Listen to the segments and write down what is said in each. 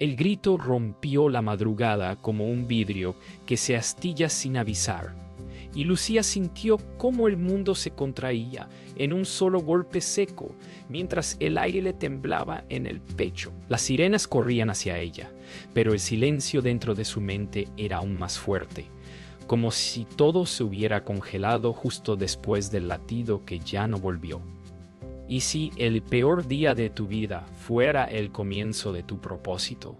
El grito rompió la madrugada como un vidrio que se astilla sin avisar, y Lucía sintió cómo el mundo se contraía en un solo golpe seco, mientras el aire le temblaba en el pecho. Las sirenas corrían hacia ella, pero el silencio dentro de su mente era aún más fuerte, como si todo se hubiera congelado justo después del latido que ya no volvió. ¿Y si el peor día de tu vida fuera el comienzo de tu propósito?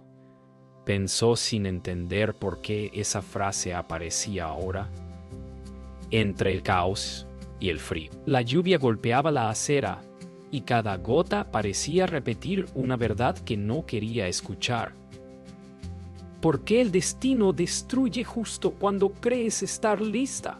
Pensó sin entender por qué esa frase aparecía ahora. Entre el caos y el frío, la lluvia golpeaba la acera y cada gota parecía repetir una verdad que no quería escuchar. ¿Por qué el destino destruye justo cuando crees estar lista?,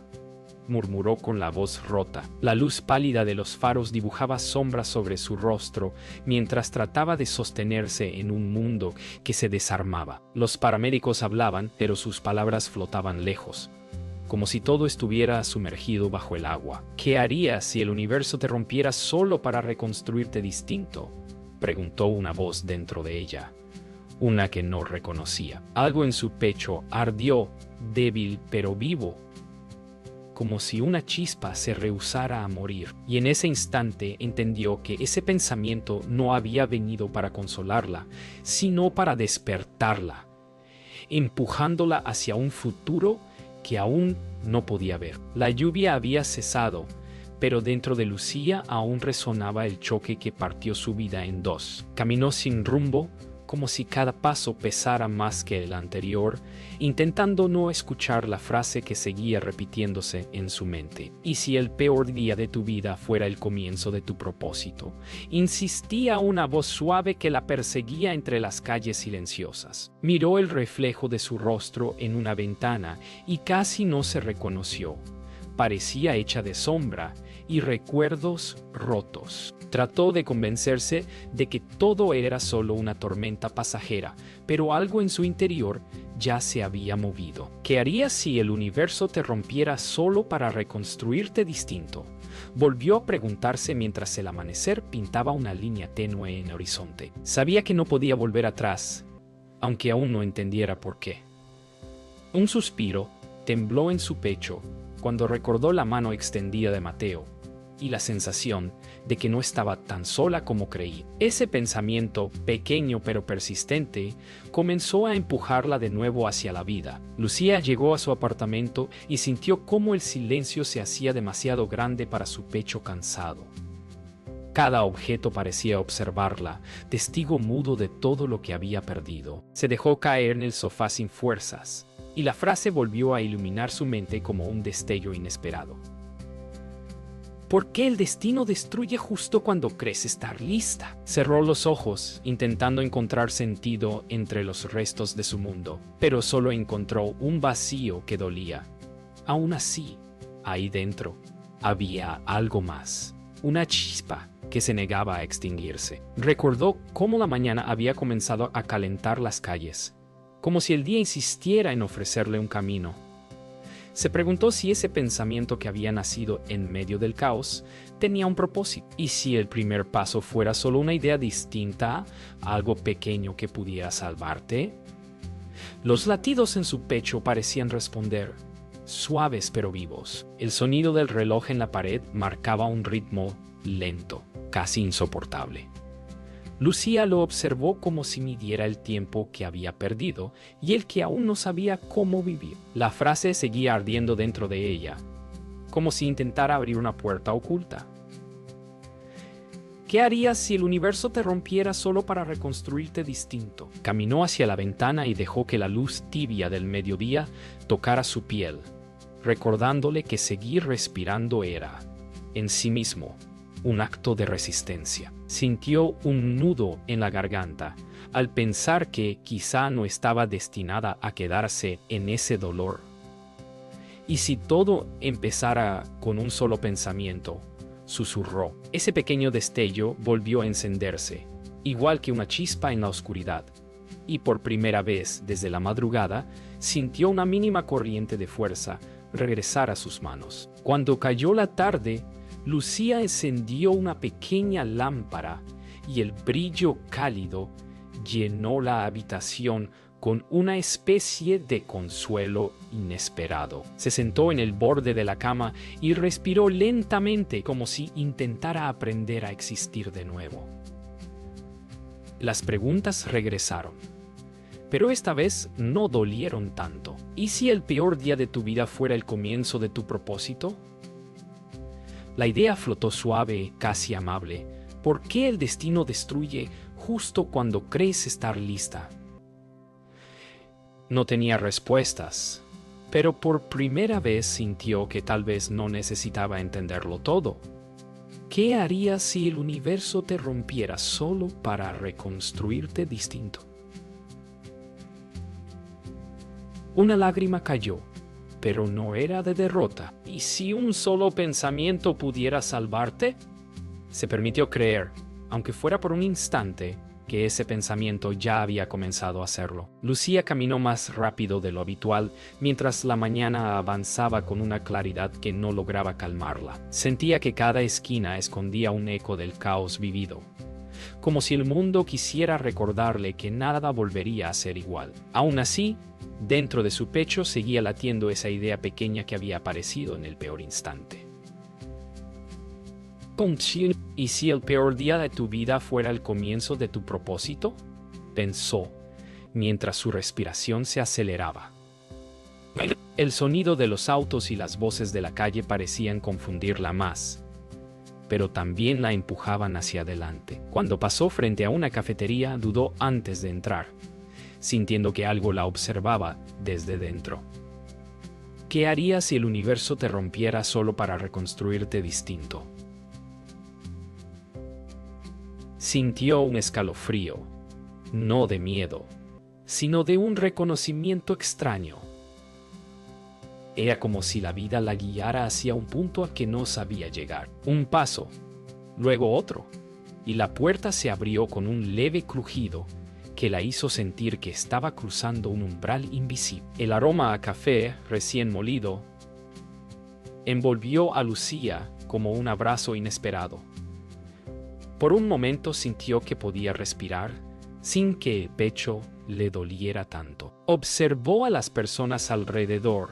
murmuró con la voz rota. La luz pálida de los faros dibujaba sombras sobre su rostro mientras trataba de sostenerse en un mundo que se desarmaba. Los paramédicos hablaban, pero sus palabras flotaban lejos, como si todo estuviera sumergido bajo el agua. ¿Qué harías si el universo te rompiera solo para reconstruirte distinto?, preguntó una voz dentro de ella, una que no reconocía. Algo en su pecho ardió, débil pero vivo, como si una chispa se rehusara a morir, y en ese instante entendió que ese pensamiento no había venido para consolarla, sino para despertarla, empujándola hacia un futuro que aún no podía ver. La lluvia había cesado, pero dentro de Lucía aún resonaba el choque que partió su vida en dos. Caminó sin rumbo, como si cada paso pesara más que el anterior, intentando no escuchar la frase que seguía repitiéndose en su mente. ¿Y si el peor día de tu vida fuera el comienzo de tu propósito?, insistía una voz suave que la perseguía entre las calles silenciosas. Miró el reflejo de su rostro en una ventana y casi no se reconoció. Parecía hecha de sombra y recuerdos rotos. Trató de convencerse de que todo era solo una tormenta pasajera, pero algo en su interior ya se había movido. ¿Qué harías si el universo te rompiera solo para reconstruirte distinto?, volvió a preguntarse mientras el amanecer pintaba una línea tenue en el horizonte. Sabía que no podía volver atrás, aunque aún no entendiera por qué. Un suspiro tembló en su pecho cuando recordó la mano extendida de Mateo y la sensación de que no estaba tan sola como creí. Ese pensamiento, pequeño pero persistente, comenzó a empujarla de nuevo hacia la vida. Lucía llegó a su apartamento y sintió cómo el silencio se hacía demasiado grande para su pecho cansado. Cada objeto parecía observarla, testigo mudo de todo lo que había perdido. Se dejó caer en el sofá sin fuerzas, y la frase volvió a iluminar su mente como un destello inesperado. ¿Por qué el destino destruye justo cuando crees estar lista? Cerró los ojos, intentando encontrar sentido entre los restos de su mundo, pero solo encontró un vacío que dolía. Aún así, ahí dentro, había algo más, una chispa que se negaba a extinguirse. Recordó cómo la mañana había comenzado a calentar las calles, como si el día insistiera en ofrecerle un camino. Se preguntó si ese pensamiento que había nacido en medio del caos tenía un propósito, y si el primer paso fuera solo una idea distinta, algo pequeño que pudiera salvarte. Los latidos en su pecho parecían responder, suaves pero vivos. El sonido del reloj en la pared marcaba un ritmo lento, casi insoportable. Lucía lo observó como si midiera el tiempo que había perdido y el que aún no sabía cómo vivir. La frase seguía ardiendo dentro de ella, como si intentara abrir una puerta oculta. ¿Qué harías si el universo te rompiera solo para reconstruirte distinto? Caminó hacia la ventana y dejó que la luz tibia del mediodía tocara su piel, recordándole que seguir respirando era, en sí mismo, un acto de resistencia. Sintió un nudo en la garganta al pensar que quizá no estaba destinada a quedarse en ese dolor. ¿Y si todo empezara con un solo pensamiento?, susurró. Ese pequeño destello volvió a encenderse, igual que una chispa en la oscuridad, y por primera vez desde la madrugada sintió una mínima corriente de fuerza regresar a sus manos. Cuando cayó la tarde, Lucía encendió una pequeña lámpara y el brillo cálido llenó la habitación con una especie de consuelo inesperado. Se sentó en el borde de la cama y respiró lentamente como si intentara aprender a existir de nuevo. Las preguntas regresaron, pero esta vez no dolieron tanto. ¿Y si el peor día de tu vida fuera el comienzo de tu propósito? La idea flotó suave, casi amable. ¿Por qué el destino destruye justo cuando crees estar lista? No tenía respuestas, pero por primera vez sintió que tal vez no necesitaba entenderlo todo. ¿Qué harías si el universo te rompiera solo para reconstruirte distinto? Una lágrima cayó, pero no era de derrota. ¿Y si un solo pensamiento pudiera salvarte? Se permitió creer, aunque fuera por un instante, que ese pensamiento ya había comenzado a hacerlo. Lucía caminó más rápido de lo habitual, mientras la mañana avanzaba con una claridad que no lograba calmarla. Sentía que cada esquina escondía un eco del caos vivido, como si el mundo quisiera recordarle que nada volvería a ser igual. Aún así, dentro de su pecho seguía latiendo esa idea pequeña que había aparecido en el peor instante. ¿Y si el peor día de tu vida fuera el comienzo de tu propósito? Pensó, mientras su respiración se aceleraba. El sonido de los autos y las voces de la calle parecían confundirla más, pero también la empujaban hacia adelante. Cuando pasó frente a una cafetería, dudó antes de entrar, sintiendo que algo la observaba desde dentro. ¿Qué harías si el universo te rompiera solo para reconstruirte distinto? Sintió un escalofrío, no de miedo, sino de un reconocimiento extraño. Era como si la vida la guiara hacia un punto al que no sabía llegar. Un paso, luego otro, y la puerta se abrió con un leve crujido que la hizo sentir que estaba cruzando un umbral invisible. El aroma a café recién molido envolvió a Lucía como un abrazo inesperado. Por un momento sintió que podía respirar sin que el pecho le doliera tanto. Observó a las personas alrededor,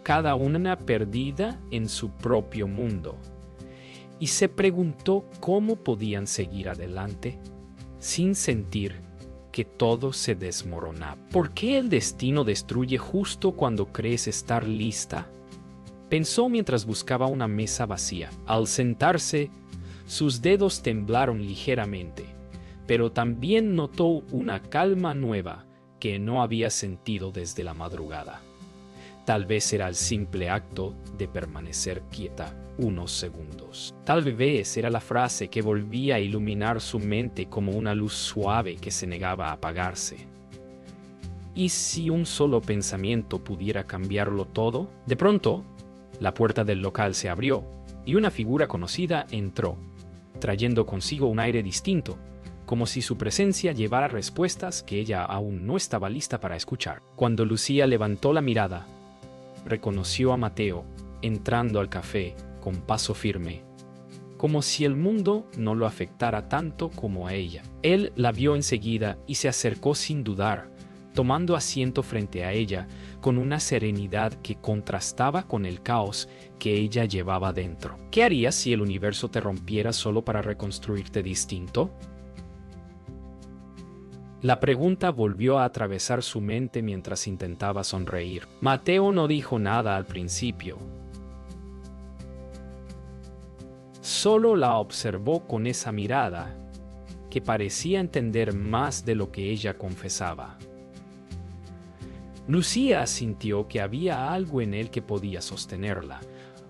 cada una perdida en su propio mundo, y se preguntó cómo podían seguir adelante sin sentir que todo se desmoronaba. ¿Por qué el destino destruye justo cuando crees estar lista? Pensó mientras buscaba una mesa vacía. Al sentarse, sus dedos temblaron ligeramente, pero también notó una calma nueva que no había sentido desde la madrugada. Tal vez era el simple acto de permanecer quieta unos segundos. Tal vez era la frase que volvía a iluminar su mente como una luz suave que se negaba a apagarse. ¿Y si un solo pensamiento pudiera cambiarlo todo? De pronto, la puerta del local se abrió y una figura conocida entró, trayendo consigo un aire distinto, como si su presencia llevara respuestas que ella aún no estaba lista para escuchar. Cuando Lucía levantó la mirada, reconoció a Mateo entrando al café con paso firme, como si el mundo no lo afectara tanto como a ella. Él la vio enseguida y se acercó sin dudar, tomando asiento frente a ella con una serenidad que contrastaba con el caos que ella llevaba dentro. ¿Qué harías si el universo te rompiera solo para reconstruirte distinto? La pregunta volvió a atravesar su mente mientras intentaba sonreír. Mateo no dijo nada al principio. Solo la observó con esa mirada que parecía entender más de lo que ella confesaba. Lucía sintió que había algo en él que podía sostenerla,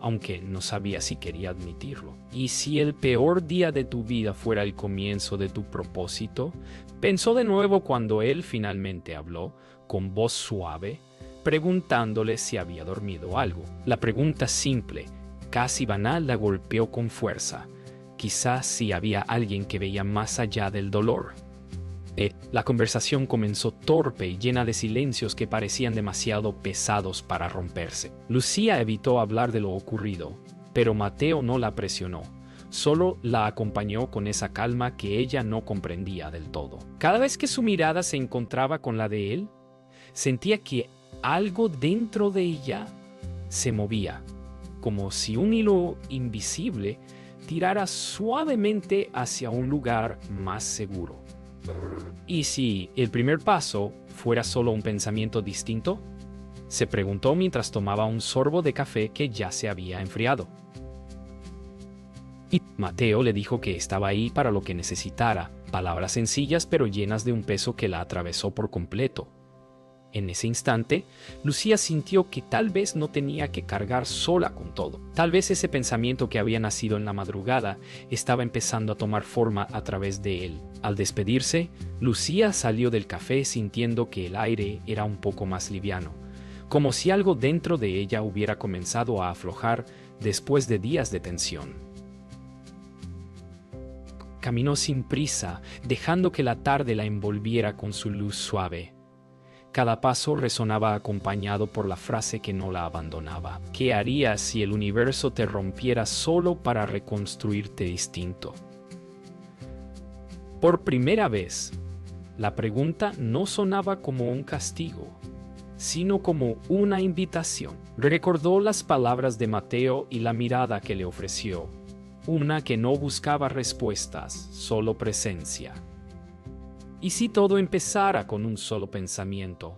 aunque no sabía si quería admitirlo. ¿Y si el peor día de tu vida fuera el comienzo de tu propósito? Pensó de nuevo cuando él finalmente habló, con voz suave, preguntándole si había dormido algo. La pregunta simple, casi banal, la golpeó con fuerza. Quizás si había alguien que veía más allá del dolor. La conversación comenzó torpe y llena de silencios que parecían demasiado pesados para romperse. Lucía evitó hablar de lo ocurrido, pero Mateo no la presionó. solo la acompañó con esa calma que ella no comprendía del todo. Cada vez que su mirada se encontraba con la de él, sentía que algo dentro de ella se movía, como si un hilo invisible tirara suavemente hacia un lugar más seguro. ¿Y si el primer paso fuera solo un pensamiento distinto? Se preguntó mientras tomaba un sorbo de café que ya se había enfriado. Y Mateo le dijo que estaba ahí para lo que necesitara, palabras sencillas pero llenas de un peso que la atravesó por completo. En ese instante, Lucía sintió que tal vez no tenía que cargar sola con todo. Tal vez ese pensamiento que había nacido en la madrugada estaba empezando a tomar forma a través de él. Al despedirse, Lucía salió del café sintiendo que el aire era un poco más liviano, como si algo dentro de ella hubiera comenzado a aflojar después de días de tensión. Caminó sin prisa, dejando que la tarde la envolviera con su luz suave. Cada paso resonaba acompañado por la frase que no la abandonaba. ¿Qué harías si el universo te rompiera solo para reconstruirte distinto? Por primera vez, la pregunta no sonaba como un castigo, sino como una invitación. Recordó las palabras de Mateo y la mirada que le ofreció, una que no buscaba respuestas, solo presencia. ¿Y si todo empezara con un solo pensamiento?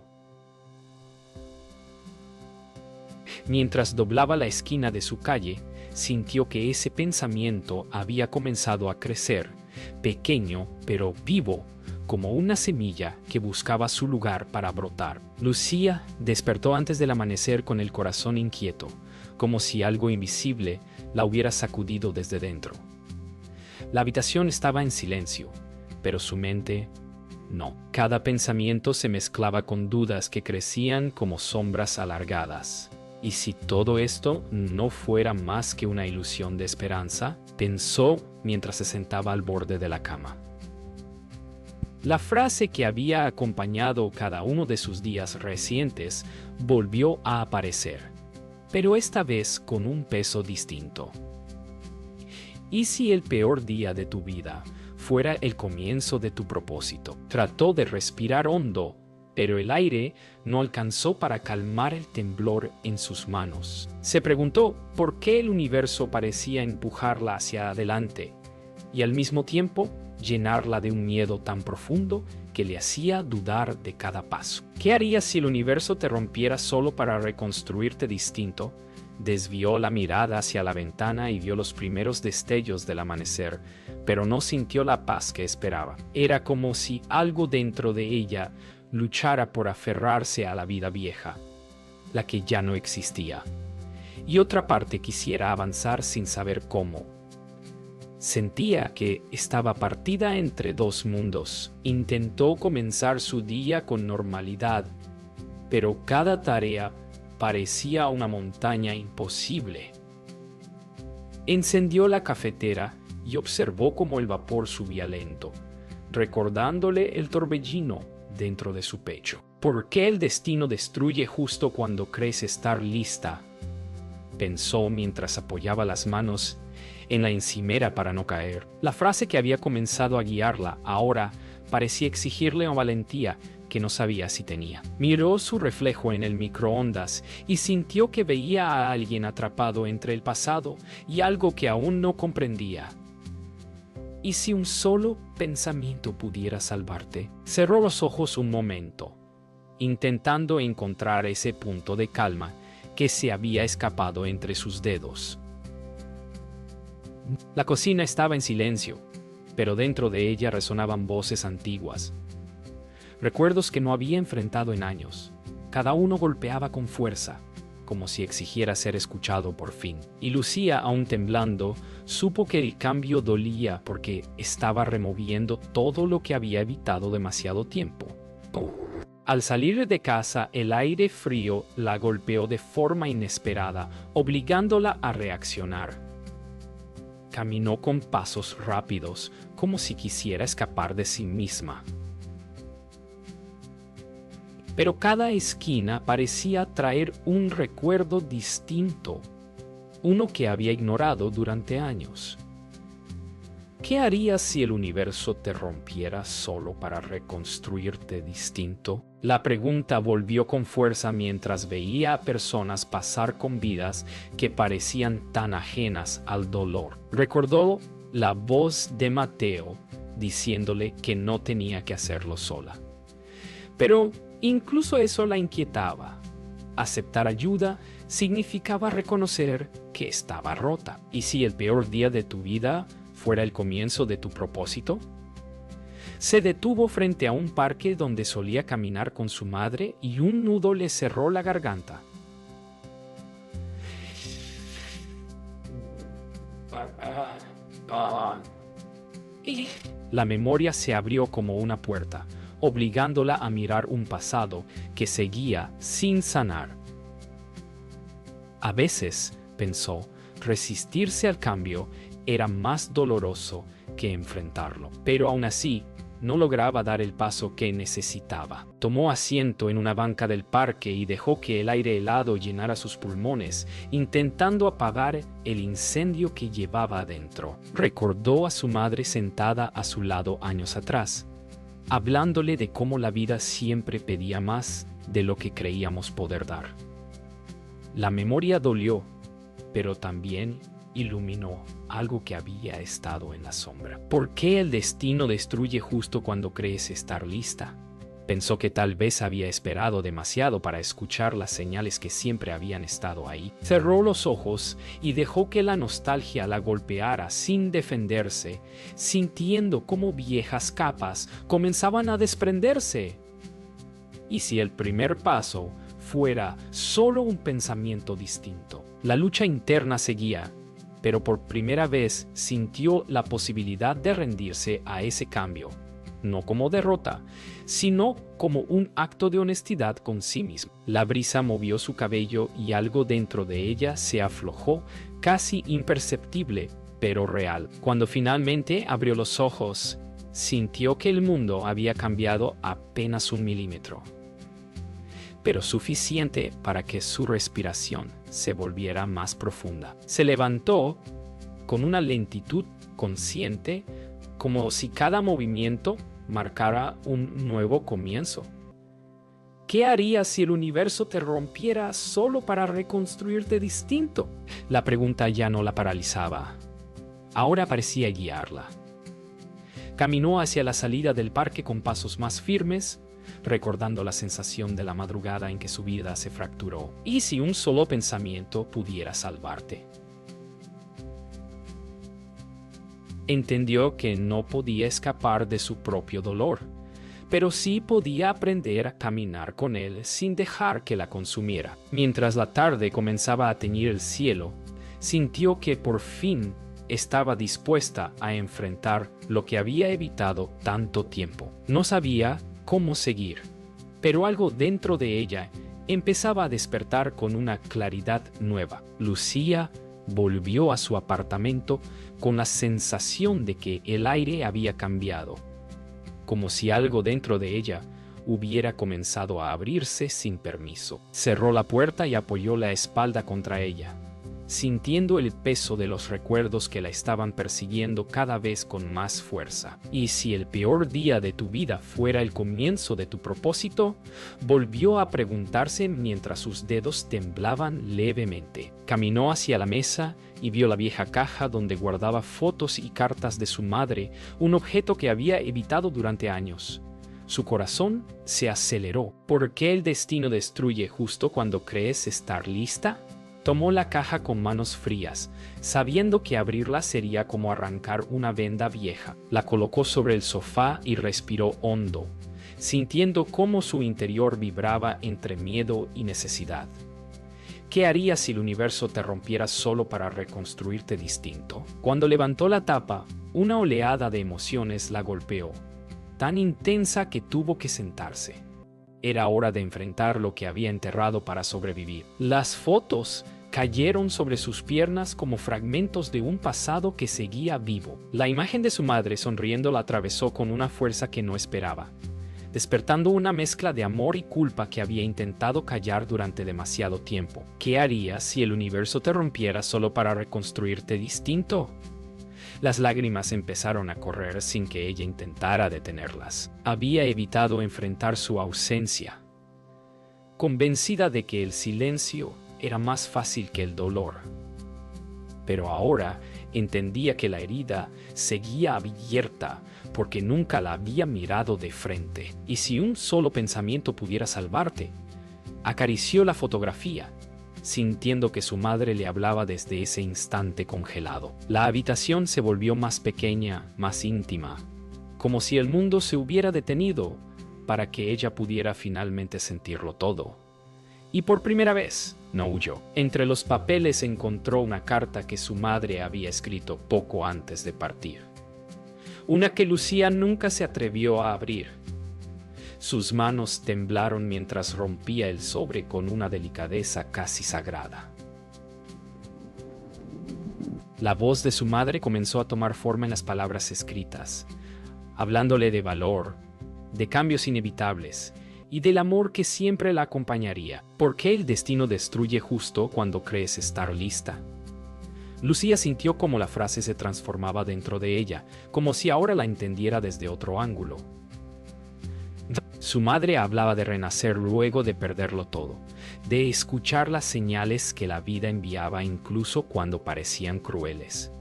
Mientras doblaba la esquina de su calle, sintió que ese pensamiento había comenzado a crecer, pequeño pero vivo, como una semilla que buscaba su lugar para brotar. Lucía despertó antes del amanecer con el corazón inquieto, como si algo invisible la hubiera sacudido desde dentro. La habitación estaba en silencio, pero su mente no. Cada pensamiento se mezclaba con dudas que crecían como sombras alargadas. ¿Y si todo esto no fuera más que una ilusión de esperanza? Pensó mientras se sentaba al borde de la cama. La frase que había acompañado cada uno de sus días recientes volvió a aparecer, pero esta vez con un peso distinto. ¿Y si el peor día de tu vida fuera el comienzo de tu propósito? Trató de respirar hondo, pero el aire no alcanzó para calmar el temblor en sus manos. Se preguntó por qué el universo parecía empujarla hacia adelante y al mismo tiempo llenarla de un miedo tan profundo que le hacía dudar de cada paso. ¿Qué harías si el universo te rompiera solo para reconstruirte distinto? Desvió la mirada hacia la ventana y vio los primeros destellos del amanecer, pero no sintió la paz que esperaba. Era como si algo dentro de ella luchara por aferrarse a la vida vieja, la que ya no existía, y otra parte quisiera avanzar sin saber cómo. Sentía que estaba partida entre dos mundos. Intentó comenzar su día con normalidad, pero cada tarea parecía una montaña imposible. Encendió la cafetera y observó cómo el vapor subía lento, recordándole el torbellino dentro de su pecho. ¿Por qué el destino destruye justo cuando crees estar lista?, pensó mientras apoyaba las manos en la encimera para no caer. La frase que había comenzado a guiarla ahora parecía exigirle una valentía que no sabía si tenía. Miró su reflejo en el microondas y sintió que veía a alguien atrapado entre el pasado y algo que aún no comprendía. ¿Y si un solo pensamiento pudiera salvarte? Cerró los ojos un momento, intentando encontrar ese punto de calma que se había escapado entre sus dedos. La cocina estaba en silencio, pero dentro de ella resonaban voces antiguas. Recuerdos que no había enfrentado en años. Cada uno golpeaba con fuerza, como si exigiera ser escuchado por fin. Y Lucía, aún temblando, supo que el cambio dolía porque estaba removiendo todo lo que había evitado demasiado tiempo. Al salir de casa, el aire frío la golpeó de forma inesperada, obligándola a reaccionar. Caminó con pasos rápidos, como si quisiera escapar de sí misma. Pero cada esquina parecía traer un recuerdo distinto, uno que había ignorado durante años. ¿Qué harías si el universo te rompiera solo para reconstruirte distinto? La pregunta volvió con fuerza mientras veía a personas pasar con vidas que parecían tan ajenas al dolor. Recordó la voz de Mateo diciéndole que no tenía que hacerlo sola. Pero incluso eso la inquietaba. Aceptar ayuda significaba reconocer que estaba rota. ¿Y si el peor día de tu vida fuera el comienzo de tu propósito? Se detuvo frente a un parque donde solía caminar con su madre y un nudo le cerró la garganta. Y la memoria se abrió como una puerta, obligándola a mirar un pasado que seguía sin sanar. A veces, pensó, resistirse al cambio era más doloroso que enfrentarlo, pero aún así no lograba dar el paso que necesitaba. Tomó asiento en una banca del parque y dejó que el aire helado llenara sus pulmones, intentando apagar el incendio que llevaba adentro. Recordó a su madre sentada a su lado años atrás, hablándole de cómo la vida siempre pedía más de lo que creíamos poder dar. La memoria dolió, pero también iluminó algo que había estado en la sombra. ¿Por qué el destino destruye justo cuando crees estar lista? Pensó que tal vez había esperado demasiado para escuchar las señales que siempre habían estado ahí. Cerró los ojos y dejó que la nostalgia la golpeara sin defenderse, sintiendo cómo viejas capas comenzaban a desprenderse. ¿Y si el primer paso fuera solo un pensamiento distinto? La lucha interna seguía, pero por primera vez sintió la posibilidad de rendirse a ese cambio, no como derrota, sino como un acto de honestidad con sí mismo. La brisa movió su cabello y algo dentro de ella se aflojó, casi imperceptible, pero real. Cuando finalmente abrió los ojos, sintió que el mundo había cambiado apenas 1 milímetro, pero suficiente para que su respiración se volviera más profunda. Se levantó con una lentitud consciente, como si cada movimiento marcara un nuevo comienzo. ¿Qué harías si el universo te rompiera solo para reconstruirte distinto? La pregunta ya no la paralizaba. Ahora parecía guiarla. Caminó hacia la salida del parque con pasos más firmes, recordando la sensación de la madrugada en que su vida se fracturó. ¿Y si un solo pensamiento pudiera salvarte? Entendió que no podía escapar de su propio dolor, pero sí podía aprender a caminar con él sin dejar que la consumiera. Mientras la tarde comenzaba a teñir el cielo, sintió que por fin estaba dispuesta a enfrentar lo que había evitado tanto tiempo. No sabía cómo seguir, pero algo dentro de ella empezaba a despertar con una claridad nueva. Lucía volvió a su apartamento con la sensación de que el aire había cambiado, como si algo dentro de ella hubiera comenzado a abrirse sin permiso. Cerró la puerta y apoyó la espalda contra ella, sintiendo el peso de los recuerdos que la estaban persiguiendo cada vez con más fuerza. ¿Y si el peor día de tu vida fuera el comienzo de tu propósito? Volvió a preguntarse mientras sus dedos temblaban levemente. Caminó hacia la mesa y vio la vieja caja donde guardaba fotos y cartas de su madre, un objeto que había evitado durante años. Su corazón se aceleró. ¿Por qué el destino destruye justo cuando crees estar lista? Tomó la caja con manos frías, sabiendo que abrirla sería como arrancar una venda vieja. La colocó sobre el sofá y respiró hondo, sintiendo cómo su interior vibraba entre miedo y necesidad. ¿Qué harías si el universo te rompiera solo para reconstruirte distinto? Cuando levantó la tapa, una oleada de emociones la golpeó, tan intensa que tuvo que sentarse. Era hora de enfrentar lo que había enterrado para sobrevivir. Las fotos cayeron sobre sus piernas como fragmentos de un pasado que seguía vivo. La imagen de su madre sonriendo la atravesó con una fuerza que no esperaba, despertando una mezcla de amor y culpa que había intentado callar durante demasiado tiempo. ¿Qué harías si el universo te rompiera solo para reconstruirte distinto? Las lágrimas empezaron a correr sin que ella intentara detenerlas. Había evitado enfrentar su ausencia, convencida de que el silencio era más fácil que el dolor. Pero ahora entendía que la herida seguía abierta porque nunca la había mirado de frente. Y si un solo pensamiento pudiera salvarte, acarició la fotografía, sintiendo que su madre le hablaba desde ese instante congelado. La habitación se volvió más pequeña, más íntima, como si el mundo se hubiera detenido para que ella pudiera finalmente sentirlo todo. Y por primera vez, no huyó. Entre los papeles encontró una carta que su madre había escrito poco antes de partir. Una que Lucía nunca se atrevió a abrir. Sus manos temblaron mientras rompía el sobre con una delicadeza casi sagrada. La voz de su madre comenzó a tomar forma en las palabras escritas, hablándole de valor, de cambios inevitables y del amor que siempre la acompañaría. ¿Por qué el destino destruye justo cuando crees estar lista? Lucía sintió cómo la frase se transformaba dentro de ella, como si ahora la entendiera desde otro ángulo. Su madre hablaba de renacer luego de perderlo todo, de escuchar las señales que la vida enviaba incluso cuando parecían crueles.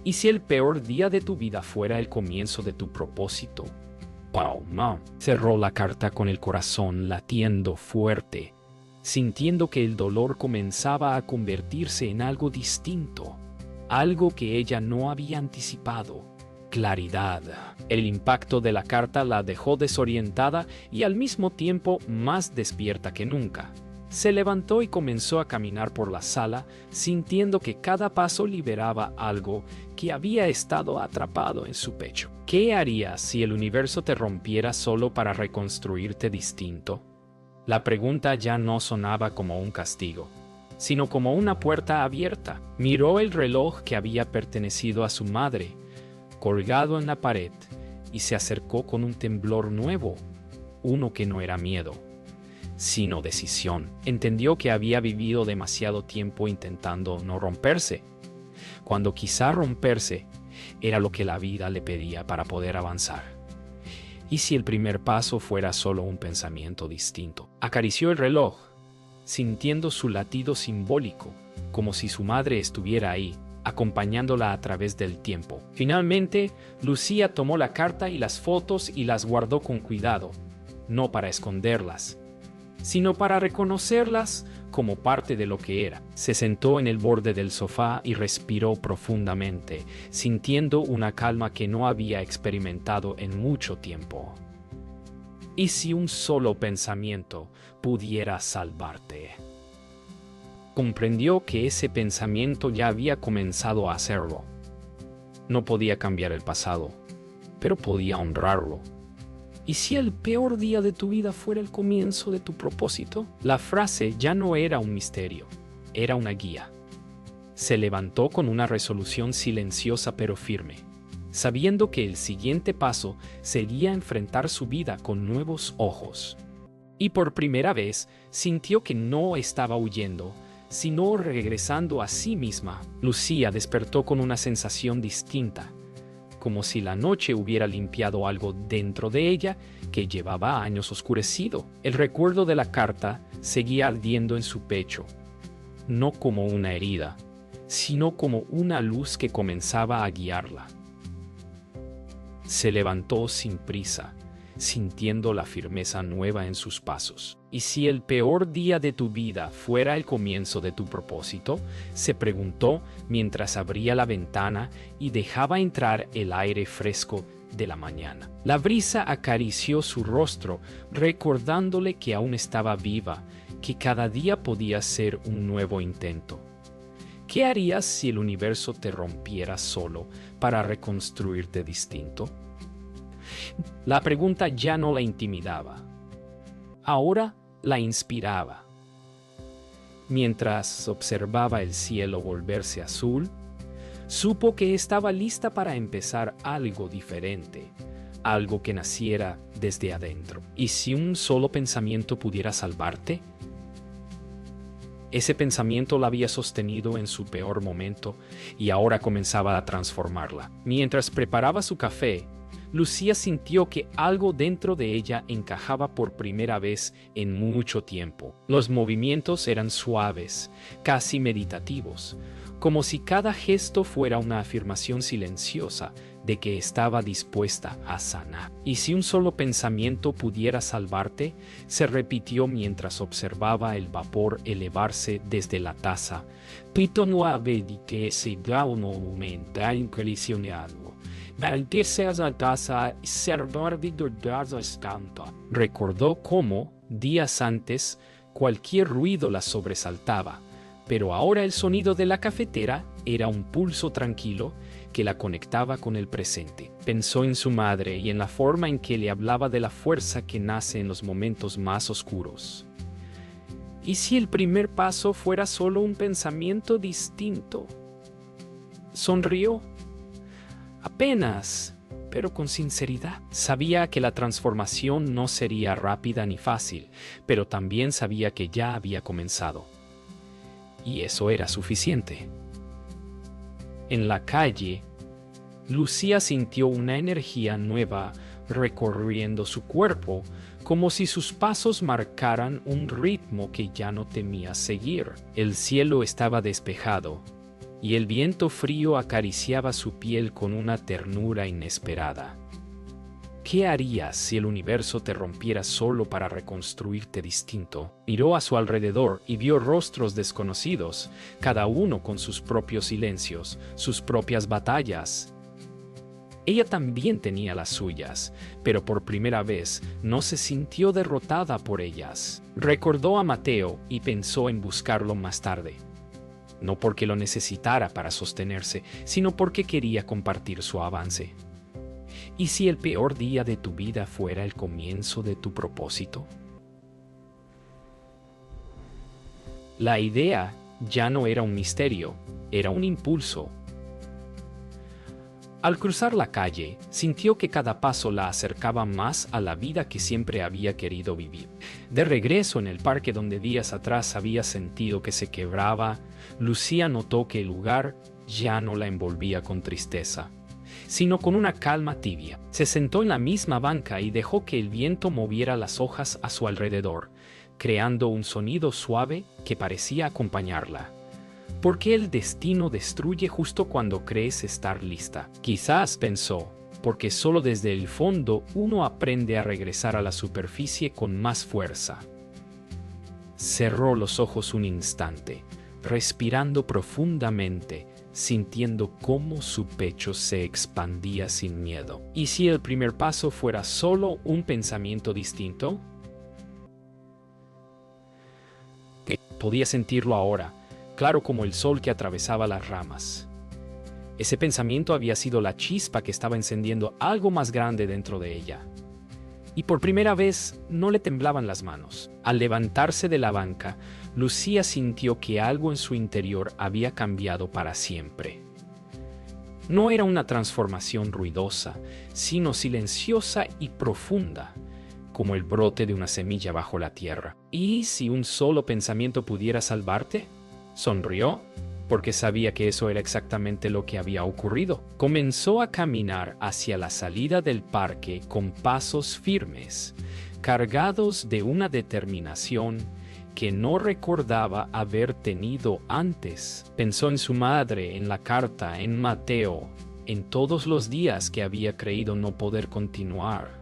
¿Y si el peor día de tu vida fuera el comienzo de tu propósito? ¡Wow, no! Cerró la carta con el corazón latiendo fuerte, sintiendo que el dolor comenzaba a convertirse en algo distinto, algo que ella no había anticipado. Claridad. El impacto de la carta la dejó desorientada y al mismo tiempo más despierta que nunca. Se levantó y comenzó a caminar por la sala, sintiendo que cada paso liberaba algo que había estado atrapado en su pecho. ¿Qué harías si el universo te rompiera solo para reconstruirte distinto? La pregunta ya no sonaba como un castigo, sino como una puerta abierta. Miró el reloj que había pertenecido a su madre, colgado en la pared, y se acercó con un temblor nuevo, uno que no era miedo, sino decisión. Entendió que había vivido demasiado tiempo intentando no romperse, cuando quizá romperse era lo que la vida le pedía para poder avanzar. ¿Y si el primer paso fuera solo un pensamiento distinto? Acarició el reloj, sintiendo su latido simbólico, como si su madre estuviera ahí, acompañándola a través del tiempo. Finalmente, Lucía tomó la carta y las fotos y las guardó con cuidado, no para esconderlas, sino para reconocerlas como parte de lo que era. Se sentó en el borde del sofá y respiró profundamente, sintiendo una calma que no había experimentado en mucho tiempo. ¿Y si un solo pensamiento pudiera salvarte? Comprendió que ese pensamiento ya había comenzado a hacerlo. No podía cambiar el pasado, pero podía honrarlo. ¿Y si el peor día de tu vida fuera el comienzo de tu propósito? La frase ya no era un misterio, era una guía. Se levantó con una resolución silenciosa pero firme, sabiendo que el siguiente paso sería enfrentar su vida con nuevos ojos. Y por primera vez sintió que no estaba huyendo, sino regresando a sí misma. Lucía despertó con una sensación distinta, como si la noche hubiera limpiado algo dentro de ella que llevaba años oscurecido. El recuerdo de la carta seguía ardiendo en su pecho, no como una herida, sino como una luz que comenzaba a guiarla. Se levantó sin prisa, sintiendo la firmeza nueva en sus pasos. ¿Y si el peor día de tu vida fuera el comienzo de tu propósito?, se preguntó mientras abría la ventana y dejaba entrar el aire fresco de la mañana. La brisa acarició su rostro, recordándole que aún estaba viva, que cada día podía ser un nuevo intento. ¿Qué harías si el universo te rompiera solo para reconstruirte distinto? La pregunta ya no la intimidaba. Ahora la inspiraba. Mientras observaba el cielo volverse azul, supo que estaba lista para empezar algo diferente, algo que naciera desde adentro. ¿Y si un solo pensamiento pudiera salvarte? Ese pensamiento la había sostenido en su peor momento y ahora comenzaba a transformarla. Mientras preparaba su café, Lucía sintió que algo dentro de ella encajaba por primera vez en mucho tiempo. Los movimientos eran suaves, casi meditativos, como si cada gesto fuera una afirmación silenciosa de que estaba dispuesta a sanar. Y si un solo pensamiento pudiera salvarte, se repitió mientras observava el vapor elevarse desde la taza. Pito nuove di che si da un momento incolisionado. Maldirse a la taza y servir de dorada estampa. Recordó cómo, días antes, cualquier ruido la sobresaltaba, pero ahora el sonido de la cafetera era un pulso tranquilo que la conectaba con el presente. Pensó en su madre y en la forma en que le hablaba de la fuerza que nace en los momentos más oscuros. ¿Y si el primer paso fuera solo un pensamiento distinto? Sonrió. Apenas, pero con sinceridad. Sabía que la transformación no sería rápida ni fácil, pero también sabía que ya había comenzado. Y eso era suficiente. En la calle, Lucía sintió una energía nueva recorriendo su cuerpo, como si sus pasos marcaran un ritmo que ya no temía seguir. El cielo estaba despejado, y el viento frío acariciaba su piel con una ternura inesperada. ¿Qué harías si el universo te rompiera solo para reconstruirte distinto? Miró a su alrededor y vio rostros desconocidos, cada uno con sus propios silencios, sus propias batallas. Ella también tenía las suyas, pero por primera vez no se sintió derrotada por ellas. Recordó a Mateo y pensó en buscarlo más tarde. No porque lo necesitara para sostenerse, sino porque quería compartir su avance. ¿Y si el peor día de tu vida fuera el comienzo de tu propósito? La idea ya no era un misterio, era un impulso. Al cruzar la calle, sintió que cada paso la acercaba más a la vida que siempre había querido vivir. De regreso en el parque donde días atrás había sentido que se quebraba, Lucía notó que el lugar ya no la envolvía con tristeza, sino con una calma tibia. Se sentó en la misma banca y dejó que el viento moviera las hojas a su alrededor, creando un sonido suave que parecía acompañarla. ¿Por qué el destino destruye justo cuando crees estar lista? Quizás, pensó, porque solo desde el fondo uno aprende a regresar a la superficie con más fuerza. Cerró los ojos un instante, respirando profundamente, sintiendo cómo su pecho se expandía sin miedo. ¿Y si el primer paso fuera solo un pensamiento distinto? Podía sentirlo ahora, claro como el sol que atravesaba las ramas. Ese pensamiento había sido la chispa que estaba encendiendo algo más grande dentro de ella. Y por primera vez no le temblaban las manos. Al levantarse de la banca, Lucía sintió que algo en su interior había cambiado para siempre. No era una transformación ruidosa, sino silenciosa y profunda, como el brote de una semilla bajo la tierra. ¿Y si un solo pensamiento pudiera salvarte? Sonrió, porque sabía que eso era exactamente lo que había ocurrido. Comenzó a caminar hacia la salida del parque con pasos firmes, cargados de una determinación que no recordaba haber tenido antes. Pensó en su madre, en la carta, en Mateo, en todos los días que había creído no poder continuar.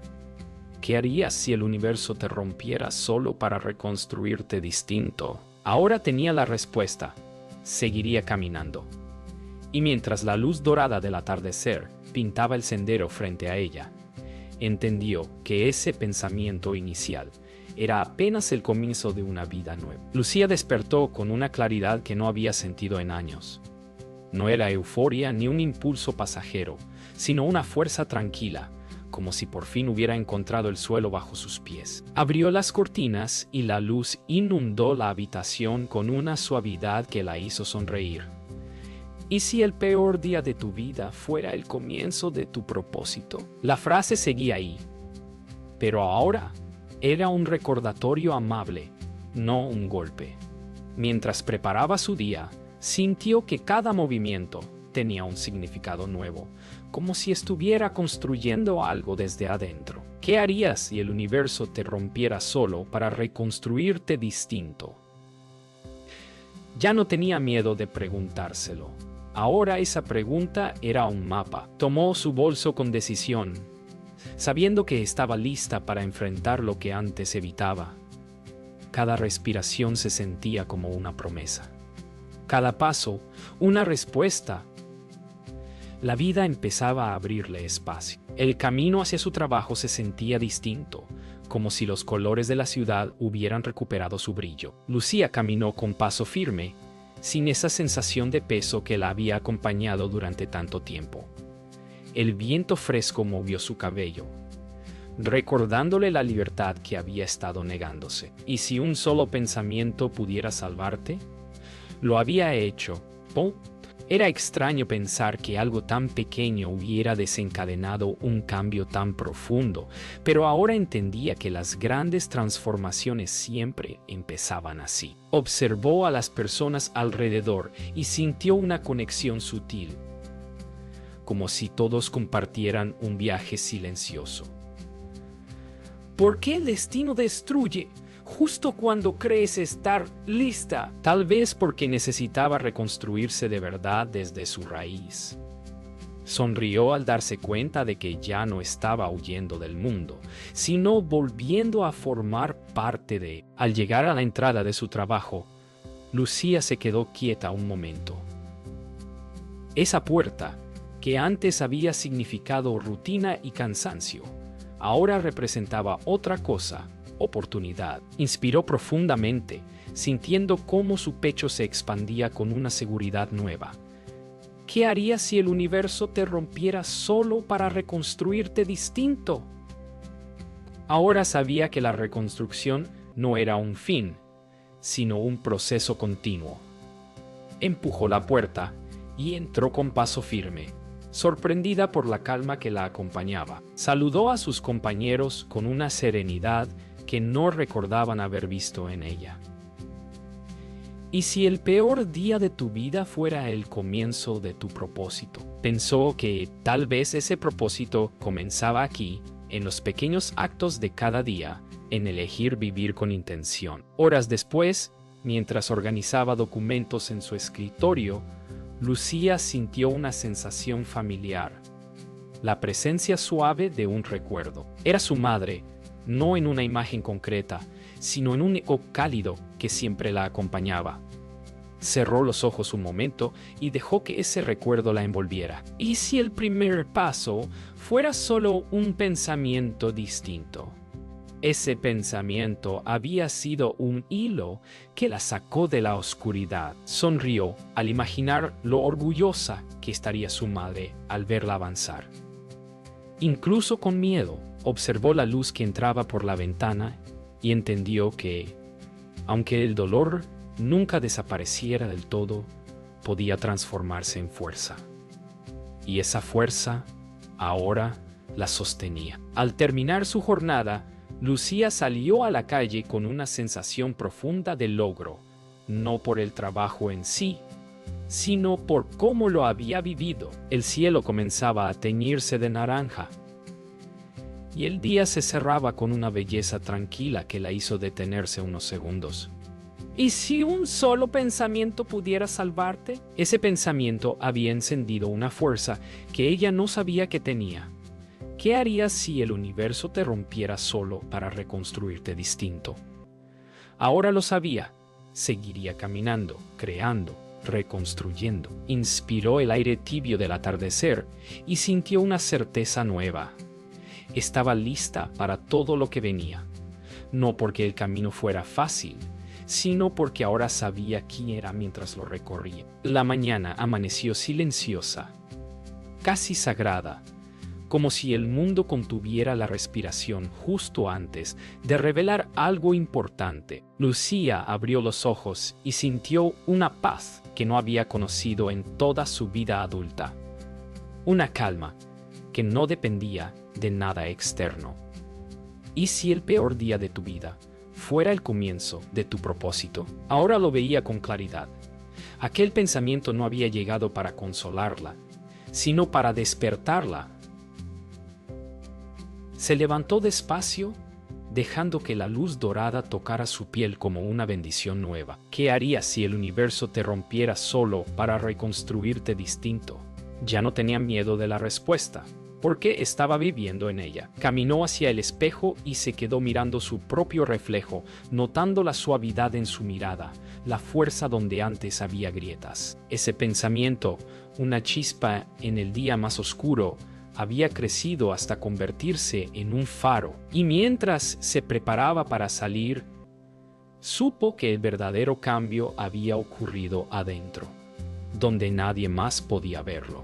¿Qué harías si el universo te rompiera solo para reconstruirte distinto? Ahora tenía la respuesta. Seguiría caminando. Y mientras la luz dorada del atardecer pintaba el sendero frente a ella, entendió que ese pensamiento inicial era apenas el comienzo de una vida nueva. Lucía despertó con una claridad que no había sentido en años. No era euforia ni un impulso pasajero, sino una fuerza tranquila, como si por fin hubiera encontrado el suelo bajo sus pies. Abrió las cortinas y la luz inundó la habitación con una suavidad que la hizo sonreír. ¿Y si el peor día de tu vida fuera el comienzo de tu propósito? La frase seguía ahí, pero ahora era un recordatorio amable, no un golpe. Mientras preparaba su día, sintió que cada movimiento tenía un significado nuevo, como si estuviera construyendo algo desde adentro. ¿Qué harías si el universo te rompiera solo para reconstruirte distinto? Ya no tenía miedo de preguntárselo. Ahora esa pregunta era un mapa. Tomó su bolso con decisión, sabiendo que estaba lista para enfrentar lo que antes evitaba. Cada respiración se sentía como una promesa. Cada paso, una respuesta. La vida empezaba a abrirle espacio. El camino hacia su trabajo se sentía distinto, como si los colores de la ciudad hubieran recuperado su brillo. Lucía caminó con paso firme, sin esa sensación de peso que la había acompañado durante tanto tiempo. El viento fresco movió su cabello, recordándole la libertad que había estado negándose. ¿Y si un solo pensamiento pudiera salvarte? Lo había hecho. ¡Pum! Era extraño pensar que algo tan pequeño hubiera desencadenado un cambio tan profundo, pero ahora entendía que las grandes transformaciones siempre empezaban así. Observó a las personas alrededor y sintió una conexión sutil, como si todos compartieran un viaje silencioso. ¿Por qué el destino destruye justo cuando crees estar lista? Tal vez porque necesitaba reconstruirse de verdad desde su raíz. Sonrió al darse cuenta de que ya no estaba huyendo del mundo, sino volviendo a formar parte de él. Al llegar a la entrada de su trabajo, Lucía se quedó quieta un momento. Esa puerta, que antes había significado rutina y cansancio, ahora representaba otra cosa: oportunidad. Inspiró profundamente, sintiendo cómo su pecho se expandía con una seguridad nueva. ¿Qué harías si el universo te rompiera solo para reconstruirte distinto? Ahora sabía que la reconstrucción no era un fin, sino un proceso continuo. Empujó la puerta y entró con paso firme, sorprendida por la calma que la acompañaba. Saludó a sus compañeros con una serenidad que no recordaban haber visto en ella. ¿Y si el peor día de tu vida fuera el comienzo de tu propósito? Pensó que tal vez ese propósito comenzaba aquí, en los pequeños actos de cada día, en elegir vivir con intención. Horas después, mientras organizaba documentos en su escritorio, Lucía sintió una sensación familiar, la presencia suave de un recuerdo. Era su madre, no en una imagen concreta, sino en un eco cálido que siempre la acompañaba. Cerró los ojos un momento y dejó que ese recuerdo la envolviera. ¿Y si el primer paso fuera solo un pensamiento distinto? Ese pensamiento había sido un hilo que la sacó de la oscuridad. Sonrió al imaginar lo orgullosa que estaría su madre al verla avanzar. Incluso con miedo, observó la luz que entraba por la ventana y entendió que, aunque el dolor nunca desapareciera del todo, podía transformarse en fuerza. Y esa fuerza, ahora, la sostenía. Al terminar su jornada, Lucía salió a la calle con una sensación profunda de logro, no por el trabajo en sí, sino por cómo lo había vivido. El cielo comenzaba a teñirse de naranja, y el día se cerraba con una belleza tranquila que la hizo detenerse unos segundos. ¿Y si un solo pensamiento pudiera salvarte? Ese pensamiento había encendido una fuerza que ella no sabía que tenía. ¿Qué harías si el universo te rompiera solo para reconstruirte distinto? Ahora lo sabía. Seguiría caminando, creando, reconstruyendo. Inspiró el aire tibio del atardecer y sintió una certeza nueva. Estaba lista para todo lo que venía, no porque el camino fuera fácil, sino porque ahora sabía quién era mientras lo recorría. La mañana amaneció silenciosa, casi sagrada, como si el mundo contuviera la respiración justo antes de revelar algo importante. Lucía abrió los ojos y sintió una paz que no había conocido en toda su vida adulta. Una calma que no dependía de nada externo. ¿Y si el peor día de tu vida fuera el comienzo de tu propósito. Ahora lo veía con claridad. Aquel pensamiento no había llegado para consolarla, sino para despertarla. Se levantó despacio, dejando que la luz dorada tocara su piel como una bendición nueva. ¿Qué harías si el universo te rompiera solo para reconstruirte distinto? Ya no tenía miedo de la respuesta, porque estaba viviendo en ella. Caminó hacia el espejo y se quedó mirando su propio reflejo, notando la suavidad en su mirada, la fuerza donde antes había grietas. Ese pensamiento, una chispa en el día más oscuro, había crecido hasta convertirse en un faro. Y mientras se preparaba para salir, supo que el verdadero cambio había ocurrido adentro, donde nadie más podía verlo.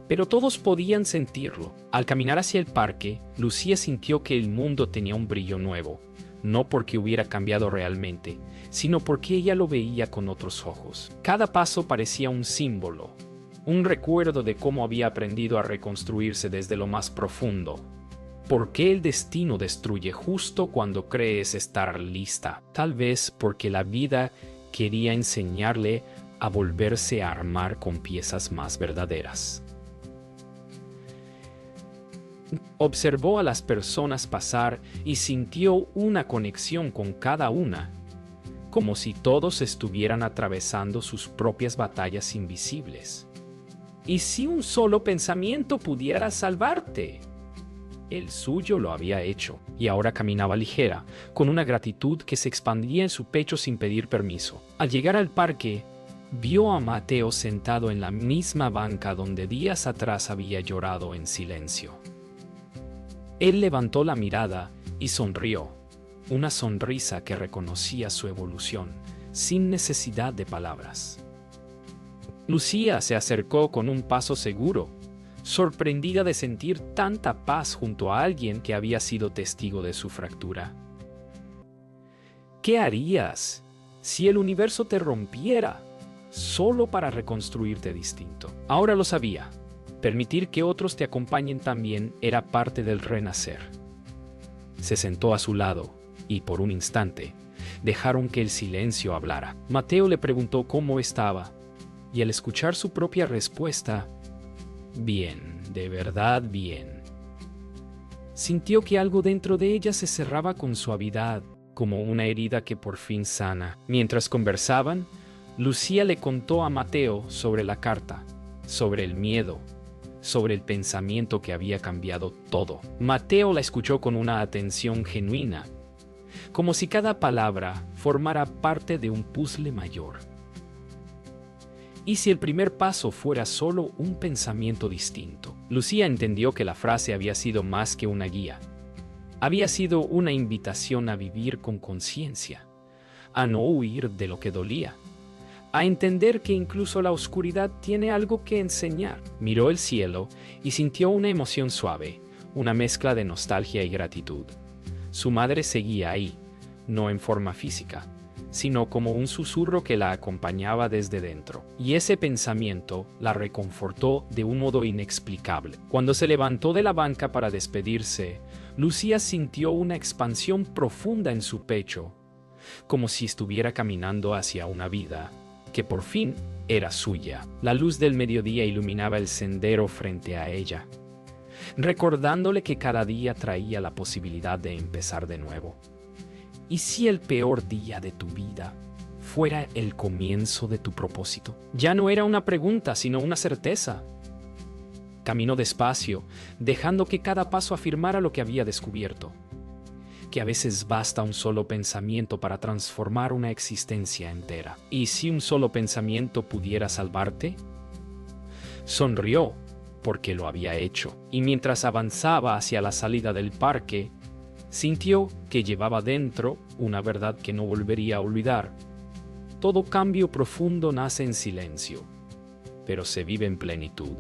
Pero todos podían sentirlo. Al caminar hacia el parque, Lucía sintió que el mundo tenía un brillo nuevo, no porque hubiera cambiado realmente, sino porque ella lo veía con otros ojos. Cada paso parecía un símbolo, un recuerdo de cómo había aprendido a reconstruirse desde lo más profundo. ¿Por qué el destino destruye justo cuando crees estar lista? Tal vez porque la vida quería enseñarle a volverse a armar con piezas más verdaderas. Observó a las personas pasar y sintió una conexión con cada una, como si todos estuvieran atravesando sus propias batallas invisibles. ¿Y si un solo pensamiento pudiera salvarte? El suyo lo había hecho, y ahora caminaba ligera, con una gratitud que se expandía en su pecho sin pedir permiso. Al llegar al parque, vio a Mateo sentado en la misma banca donde días atrás había llorado en silencio. Él levantó la mirada y sonrió, una sonrisa que reconocía su evolución, sin necesidad de palabras. Lucía se acercó con un paso seguro, sorprendida de sentir tanta paz junto a alguien que había sido testigo de su fractura. ¿Qué harías si el universo te rompiera solo para reconstruirte distinto? Ahora lo sabía. Permitir que otros te acompañen también era parte del renacer. Se sentó a su lado y, por un instante, dejaron que el silencio hablara. Mateo le preguntó cómo estaba, y al escuchar su propia respuesta, bien, de verdad bien, sintió que algo dentro de ella se cerraba con suavidad, como una herida que por fin sana. Mientras conversaban, Lucía le contó a Mateo sobre la carta, sobre el miedo, sobre el pensamiento que había cambiado todo. Mateo la escuchó con una atención genuina, como si cada palabra formara parte de un puzzle mayor. ¿Y si el primer paso fuera solo un pensamiento distinto? Lucía entendió que la frase había sido más que una guía. Había sido una invitación a vivir con conciencia, a no huir de lo que dolía, a entender que incluso la oscuridad tiene algo que enseñar. Miró el cielo y sintió una emoción suave, una mezcla de nostalgia y gratitud. Su madre seguía ahí, no en forma física, sino como un susurro que la acompañaba desde dentro. Y ese pensamiento la reconfortó de un modo inexplicable. Cuando se levantó de la banca para despedirse, Lucía sintió una expansión profunda en su pecho, como si estuviera caminando hacia una vida que por fin era suya. La luz del mediodía iluminaba el sendero frente a ella, recordándole que cada día traía la posibilidad de empezar de nuevo. ¿Y si el peor día de tu vida fuera el comienzo de tu propósito? Ya no era una pregunta, sino una certeza. Caminó despacio, dejando que cada paso afirmara lo que había descubierto, que a veces basta un solo pensamiento para transformar una existencia entera. ¿Y si un solo pensamiento pudiera salvarte? Sonrió, porque lo había hecho, y mientras avanzaba hacia la salida del parque, sintió que llevaba dentro una verdad que no volvería a olvidar. Todo cambio profundo nace en silencio, pero se vive en plenitud.